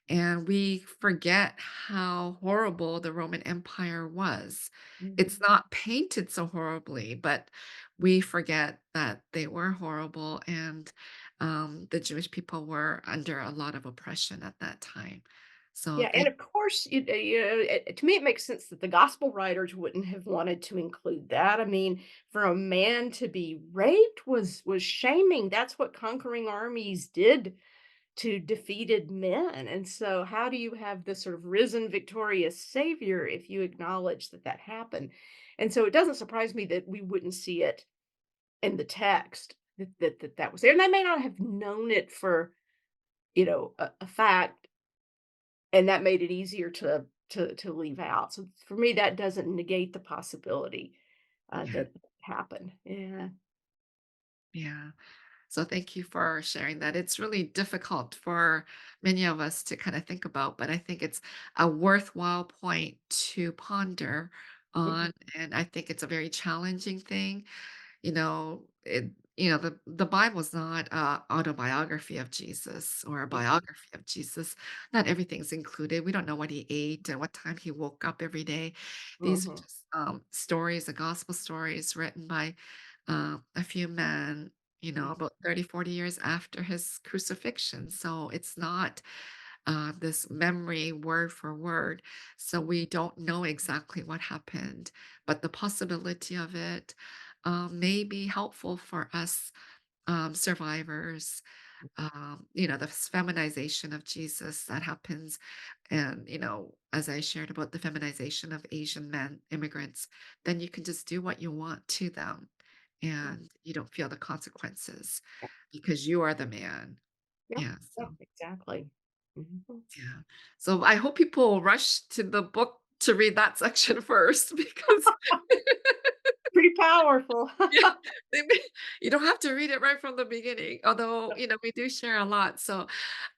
And we forget how horrible the Roman Empire was. It's Mhm. not painted so horribly, but we forget that they were horrible and the Jewish people were under a lot of oppression at that time. So Yeah, and of course, to me, it makes sense that the gospel writers wouldn't have wanted to include that. I mean, for a man to be raped was shaming. That's what conquering armies did to defeated men. And so, how do you have this sort of risen, victorious savior if you acknowledge that that happened? And so, it doesn't surprise me that we wouldn't see it in the text that was there. And they may not have known it for a fact, and that made it easier to leave out. So for me, that doesn't negate the possibility, yeah, that it happened. Yeah. yeah. So thank you for sharing that. It's really difficult for many of us to kind of think about, but I think it's a worthwhile point to ponder Mhm, on. And I think it's a very challenging thing. The Bible is not a autobiography of Jesus or a mhm, biography of Jesus. Not everything's included. We don't know what he ate and what time he woke up every day. These are mhm, just stories, the gospel stories written by a few men, mhm, about 30, 40 years after his crucifixion. So it's not this memory word for word. So we don't know exactly what happened, but the possibility of it may be helpful for us survivors. The feminization of Jesus that happens. And, as I shared about the feminization of Asian men, immigrants, then you can just do what you want to them mhm. and you don't feel the consequences because you are the man. Yeah, Yeah. yeah, So exactly. Mhm. yeah. So I hope people rush to the book to read that section first because Pretty powerful. yeah, you don't have to read it right from the beginning, although, we do share a lot. So,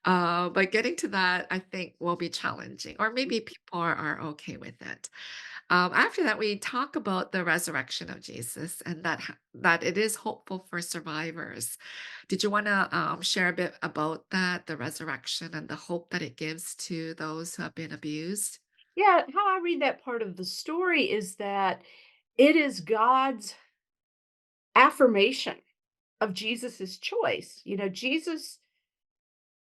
but getting to that, I think will be challenging, or maybe people are okay with it. After that, we talk about the resurrection of Jesus and that it is hopeful for survivors. Did you want to share a bit about that, the resurrection and the hope that it gives to those who have been abused? Yeah, how I read that part of the story is that it is God's affirmation of Jesus's choice. Jesus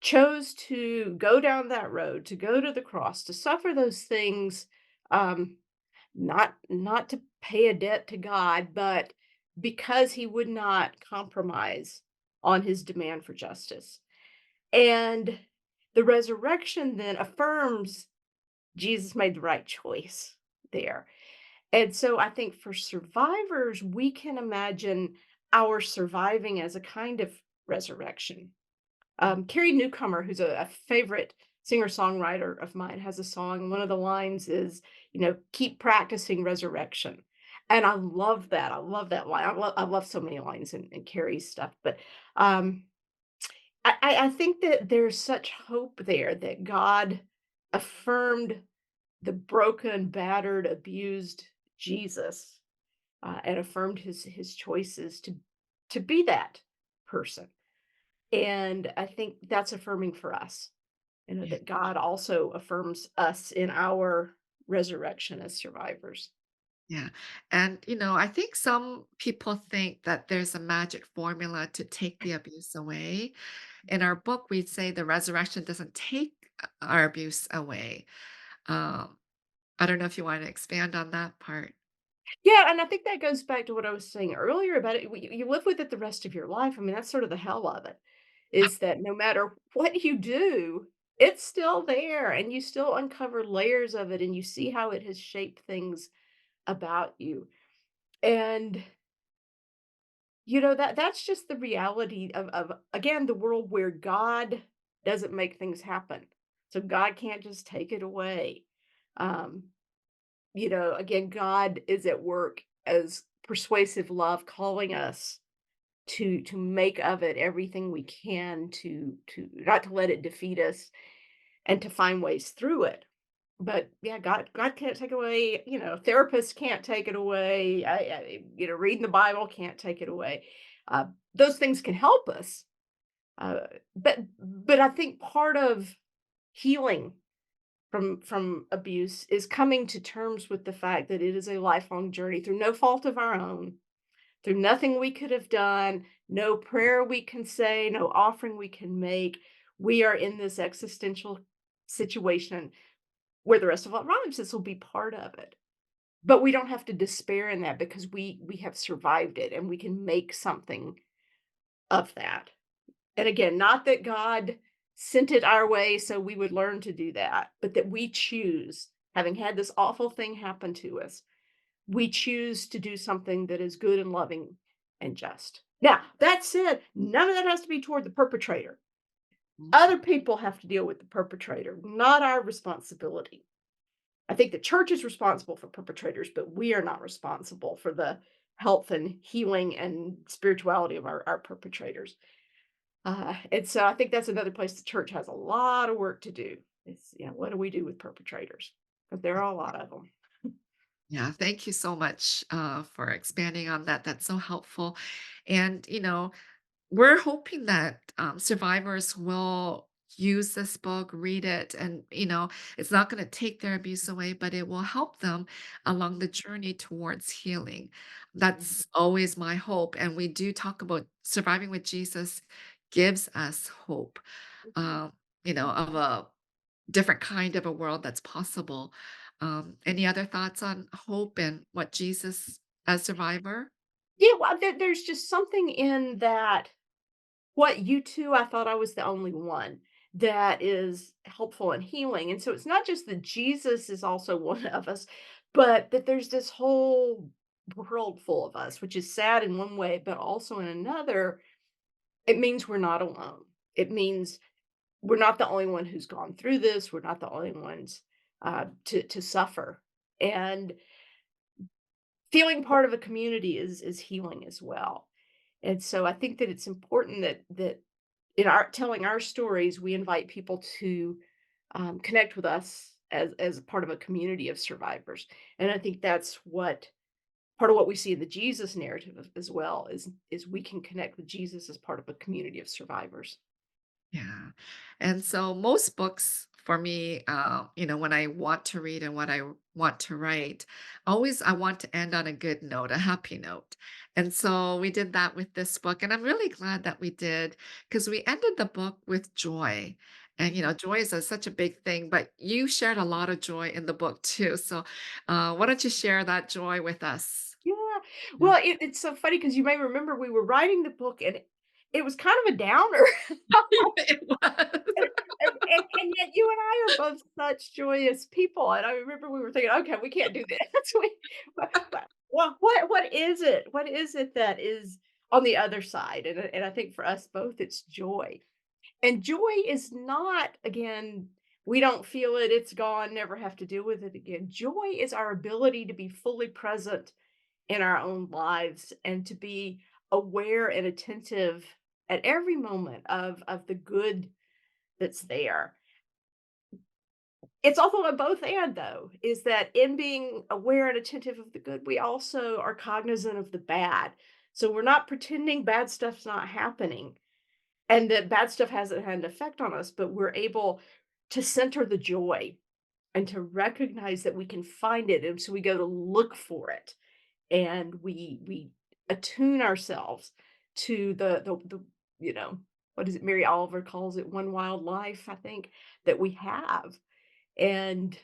chose to go down that road, to go to the cross, to suffer those things, um, not to pay a debt to God, but because he would not compromise on his demand for justice. And the resurrection then affirms Jesus made the right choice there. And so I think for survivors, we can imagine our surviving as a kind of resurrection. Carrie Newcomer, who's a favorite singer-songwriter of mine, has a song. One of the lines is, "Keep practicing resurrection." And I love that. I love that line. I love so many lines in Carrie's stuff, but, um, I think that there's such hope there that God affirmed the broken, battered, abused Jesus, and affirmed his choices to be that person. And I think that's affirming for us, Yeah. that God also affirms us in our resurrection as survivors. Yeah. And, I think some people think that there's a magic formula to take the abuse away. In our book, we say the resurrection doesn't take our abuse away. Um, I don't know if you want to expand on that part. Yeah, and I think that goes back to what I was saying earlier about it. You live with it the rest of your life. I mean, that's sort of the hell of it, is that no matter what you do, it's still there and you still uncover layers of it and you see how it has shaped things about you. And that's just the reality of again the world where God doesn't make things happen. So God can't just take it away. Um again, God is at work as persuasive love, calling us to make of it everything we can to not to let it defeat us and to find ways through it. But yeah, God can't take away, therapists can't take it away. Reading the Bible can't take it away. Uh, those things can help us. But I think part of healing from abuse is coming to terms with the fact that it is a lifelong journey through no fault of our own, through nothing we could have done, no prayer we can say, no offering we can make. We are in this existential situation where the rest of our lives this will be part of it. But we don't have to despair in that because we have survived it and we can make something of that. And again, not that God sent it our way so we would learn to do that, but that we choose, having had this awful thing happen to us, we choose to do something that is good and loving and just. Now, that said, none of that has to be toward the perpetrator. Mhm. Other people have to deal with the perpetrator, not our responsibility. I think the church is responsible for perpetrators, but we are not responsible for the health and healing and spirituality of our perpetrators. And so I think that's another place the church has a lot of work to do. Is what do we do with perpetrators? Because there are a lot of them. Yeah, thank you so much for expanding on that. That's so helpful. And, we're hoping that survivors will use this book, read it, and it's not going to take their abuse away, but it will help them along the journey towards healing. Mhm. That's always my hope. And we do talk about surviving with Jesus gives us hope, Mhm. um, of a different kind of a world that's possible. Any other thoughts on hope and what Jesus as survivor? Yeah, well, there's just something in that. What you two, I thought I was the only one that is helpful and healing. And so it's not just that Jesus is also one of us, but that there's this whole world full of us, which is sad in one way, but also in another, it means we're not alone. It means we're not the only one who's gone through this. We're not the only ones to suffer. And feeling part of a community is healing as well. And so I think that it's important that in our telling our stories, we invite people to connect with us as part of a community of survivors. And I think that's what part of what we see in the Jesus narrative as well is we can connect with Jesus as part of a community of survivors. Yeah. And so most books for me, when I want to read and what I want to write, always I want to end on a good note, a happy note. And so we did that with this book. And I'm really glad that we did because we ended the book with joy. And, joy is such a big thing, but you shared a lot of joy in the book too. So why don't you share that joy with us? Yeah. Yeah. Well, it's so funny because you may remember we were writing the book and it was kind of a downer. It was. And yet you and I are both such joyous people, and I remember we were thinking, "Okay, we can't do this." We what is it? What is it that is on the other side? And I think for us both, it's joy. And joy is not, again, we don't feel it, it's gone, never have to deal with it again. Joy is our ability to be fully present in our own lives and to be aware and attentive at every moment of the good that's there. It's also a both and though, is that in being aware and attentive of the good, we also are cognizant of the bad. So we're not pretending bad stuff's not happening and that bad stuff hasn't had an effect on us, but we're able to center the joy and to recognize that we can find it, and so we go to look for it, and we attune ourselves to what is it? Mary Oliver calls it one wild life, I think, that we have, and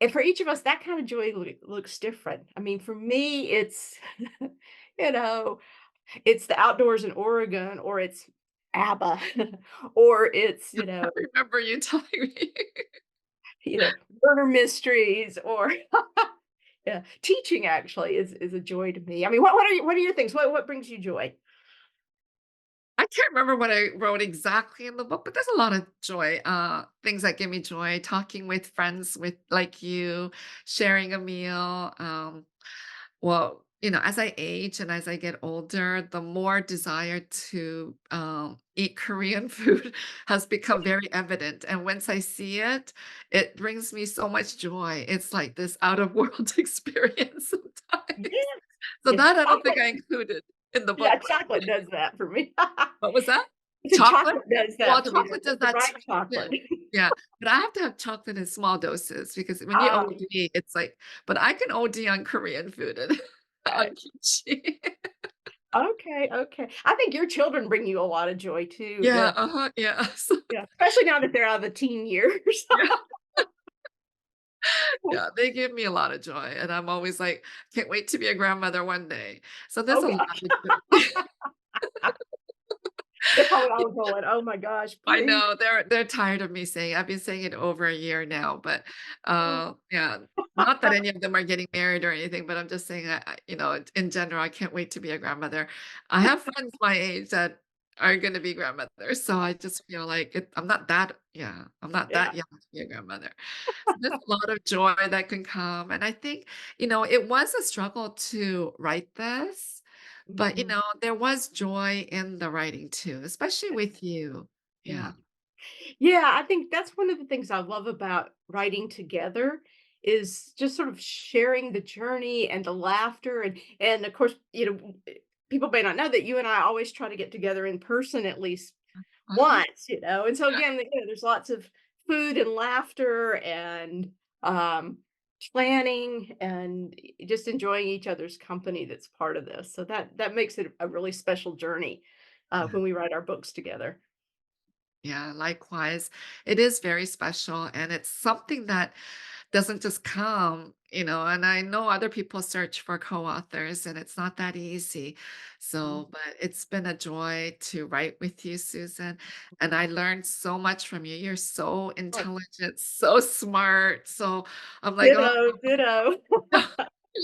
and for each of us, that kind of joy looks different. I mean, for me, it's you know, it's the outdoors in Oregon, or it's ABBA, or it's I remember you telling me. murder mysteries, or yeah, teaching actually is a joy to me. I mean, what are your things? What brings you joy? I can't remember what I wrote exactly in the book, but there's a lot of joy, things that give me joy, talking with friends with like you, sharing a meal. Well, as I age and as I get older, the more desire to eat Korean food has become very evident. And once I see it, it brings me so much joy. It's like this out of world experience sometimes. Yes, So yes, that I don't think chocolate. I included in the Yeah, book. chocolate does that for me. What was that? I said Chocolate? chocolate does Well, that for me, chocolate does the that right too. Yeah. chocolate. Yeah, but I have to have chocolate in small doses because when you Ah, OD, it's like but I can OD on Korean food and okay. on kimchi. Okay, okay. I think your children bring you a lot of joy too. Yeah, uh-huh, yeah. So Yeah, especially now that they're out of the teen years. yeah, yeah, they give me a lot of joy, and I'm always like, "Can't wait to be a grandmother one day." So there's Oh a lot gosh. of joy. They're probably all going, "Oh my gosh, I please." know, they're tired of me saying I've been saying it over a year now, but, yeah, not that any of them are getting married or anything, but I'm just saying in general, I can't wait to be a grandmother. I have friends my age that are gonna be grandmothers, so I just feel like I'm not Yeah. that young to be a grandmother. So there's a lot of joy that can come, and I think, it was a struggle to write this, but, Mhm. there was joy in the writing too, especially with you. Yeah. Yeah. Yeah, I think that's one of the things I love about writing together is just sort of sharing the journey and the laughter, and of course, people may not know that you and I always try to get together in person at least Uh-huh. once, and so again, there's lots of food and laughter and um planning and just enjoying each other's company that's part of this. So that makes it a really special journey Yeah. when we write our books together. Yeah, likewise. It is very special, and it's something that doesn't just come, and I know other people search for co-authors, and it's not that easy. Mhm. But it's been a joy to write with you, Susan, and I learned so much from you. You're so Oh, intelligent, so smart. So I'm like, "Oh, ditto, ditto.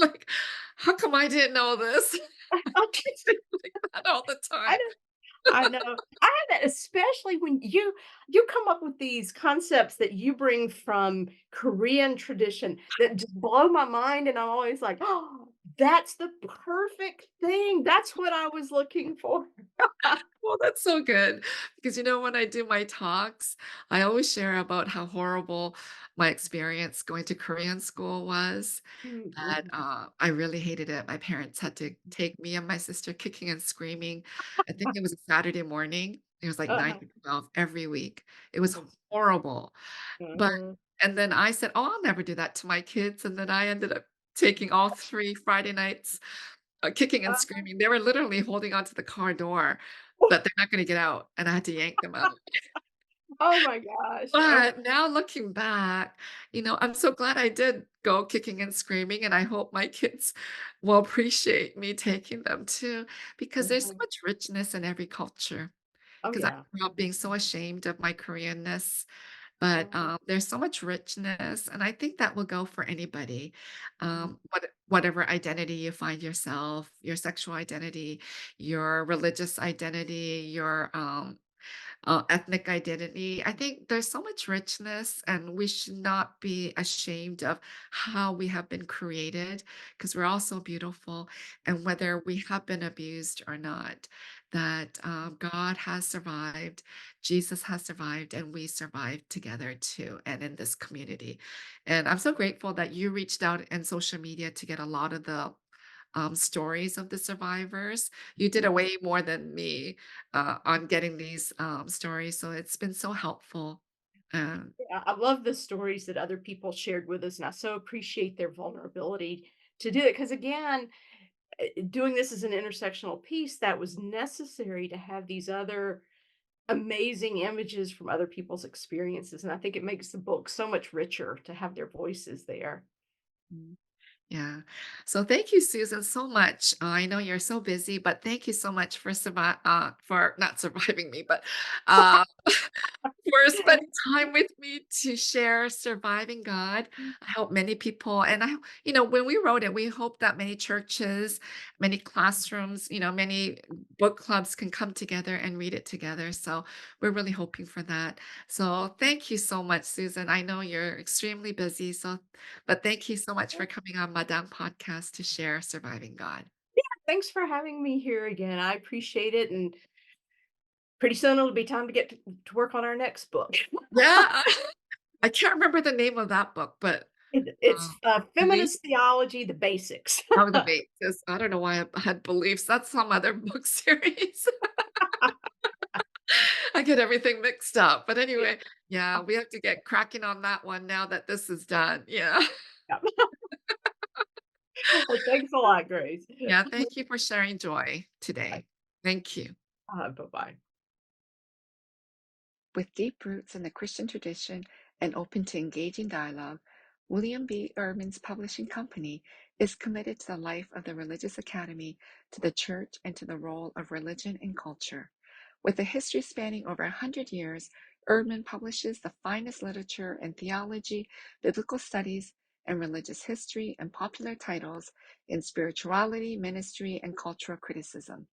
like, how come I didn't know this?" I just Think like that all the I time. know I know. I have that especially when you come up with these concepts that you bring from Korean tradition that just blow my mind, and I'm always like, "Oh, that's the perfect thing. That's what I was looking for." Well, that's so good because when I do my talks, I always share about how horrible my experience going to Korean school was. That Mhm. I really hated it. My parents had to take me and my sister kicking and screaming. I think it was a Saturday morning. It was like 9 Uh-huh. to 12 every week. It was horrible. But Mhm. and then I said, "Oh, I'll never do that to my kids." And then I ended up taking all 3 Friday nights, kicking and Uh-huh. screaming. They were literally holding onto the car door that they're not gonna get out, and I had to yank them out. Oh my gosh. Oh my But now looking back, I'm so glad I did go kicking and screaming, and I hope my kids will appreciate me taking them too, because there's so Mhm. much richness in every culture. Oh, Because I yeah. grew up being so ashamed of my Koreanness, but Mhm. there's so much richness, and I think that will go for anybody. Mhm. Whatever identity you find yourself, your sexual identity, your religious identity, your ethnic identity. I think there's so much richness, and we should not be ashamed of how we have been created because we're all so beautiful. And whether we have been abused or not, that God has survived, Jesus has survived, and we survived together too, and in this community. And I'm so grateful that you reached out in social media to get a lot of the stories of the survivors. You did a Mhm. way more than me on getting these stories, so it's been so helpful. Um, Yeah, I love the stories that other people shared with us, and I so appreciate their vulnerability to do it. Because again, doing this as an intersectional piece, that was necessary to have these other amazing images from other people's experiences, and I think it makes the book so much richer to have their voices there. mm, yeah. So thank you, Susan, so much. I know you're so busy, but thank you so much for for not surviving me, but uh, for spending time with me to share Surviving God. I hope many people, and when we wrote it, we hope that many churches, many classrooms, many book clubs can come together and read it together. So we're really hoping for that. So thank you so much, Susan. I know you're extremely busy. But thank you so much for coming on Madang Podcast to share Surviving God. Thanks for having me here again. I appreciate it, and pretty soon it'll be time to get to work on our next book. Yeah. I can't remember the name of that book, but uh, It's belief. Feminist Theology, the Basics. Oh, the basis. I don't know why I had beliefs. That's some other book series. I get everything mixed up. But Yeah. anyway, yeah, we have to get cracking on that one now that this is done. Yeah. Yeah. Well, thanks a lot, Grace. Yeah. Thank you for sharing joy today. Thank you. Bye-bye. With deep roots in the Christian tradition and open to engaging dialogue, William B. Erdman's publishing company is committed to the life of the religious academy, to the church, and to the role of religion and culture. With a history spanning over 100 years, Erdman publishes the finest literature in theology, biblical studies, and religious history, and popular titles in spirituality, ministry, and cultural criticism.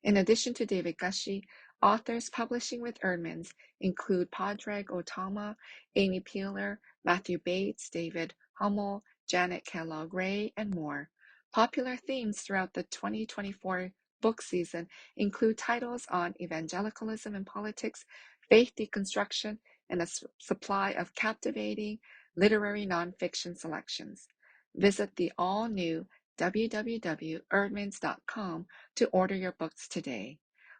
In addition to David Gushee, authors publishing with Erdman's include Padraig Ó Tuama, Amy Peeler, Matthew Bates, David Hummel, Janet Kellogg-Ray, and more. Popular themes throughout the 2024 book season include titles on evangelicalism and politics, faith deconstruction, and a supply of captivating literary nonfiction selections. Visit the all-new www.erdmans.com to order your books today.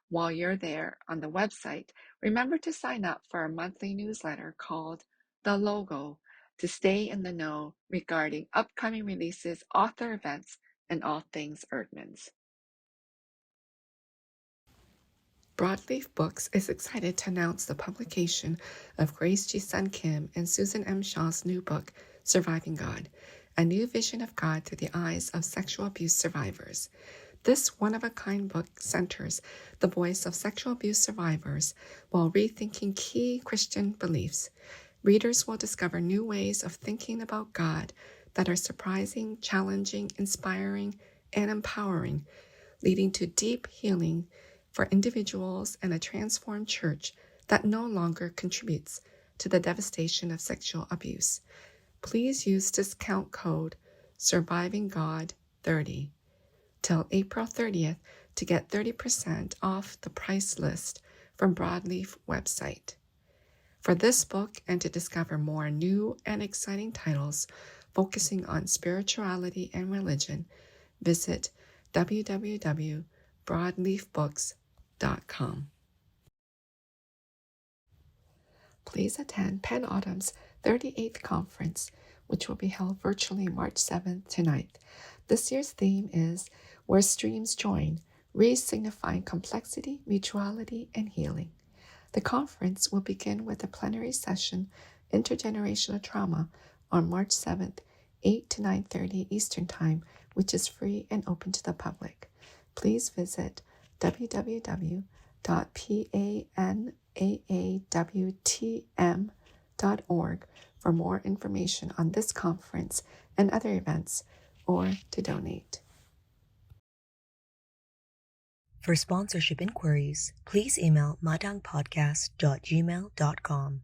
While you're there on the website, remember to sign up for our monthly newsletter called The Logo to stay in the know regarding upcoming releases, author events, and all things Erdman's. Broadleaf Books is excited to announce the publication of Grace G. Sun Kim and Susan M. Shaw's new book, Surviving God, a new vision of God through the eyes of sexual abuse survivors. This one-of-a-kind book centers the voice of sexual abuse survivors while rethinking key Christian beliefs. Readers will discover new ways of thinking about God that are surprising, challenging, inspiring, and empowering, leading to deep healing for individuals and a transformed church that no longer contributes to the devastation of sexual abuse. Please use discount code SurvivingGod30 till April 30th to get 30% off the price list from Broadleaf website. For this book and to discover more new and exciting titles focusing on spirituality and religion, visit www.broadleafbooks.com. Please attend Penn Autumn's 38th conference, which will be held virtually March 7th to 9th. This year's theme is Where Streams Join, Re-Signifying Complexity, Mutuality, and Healing. The conference will begin with a plenary session, Intergenerational Trauma, on March 7th, 8 to 9:30 Eastern Time, which is free and open to the public. Please visit www.panaawtm.org for more information on this conference and other events, or to donate. For sponsorship inquiries, please email madangpodcast.gmail.com.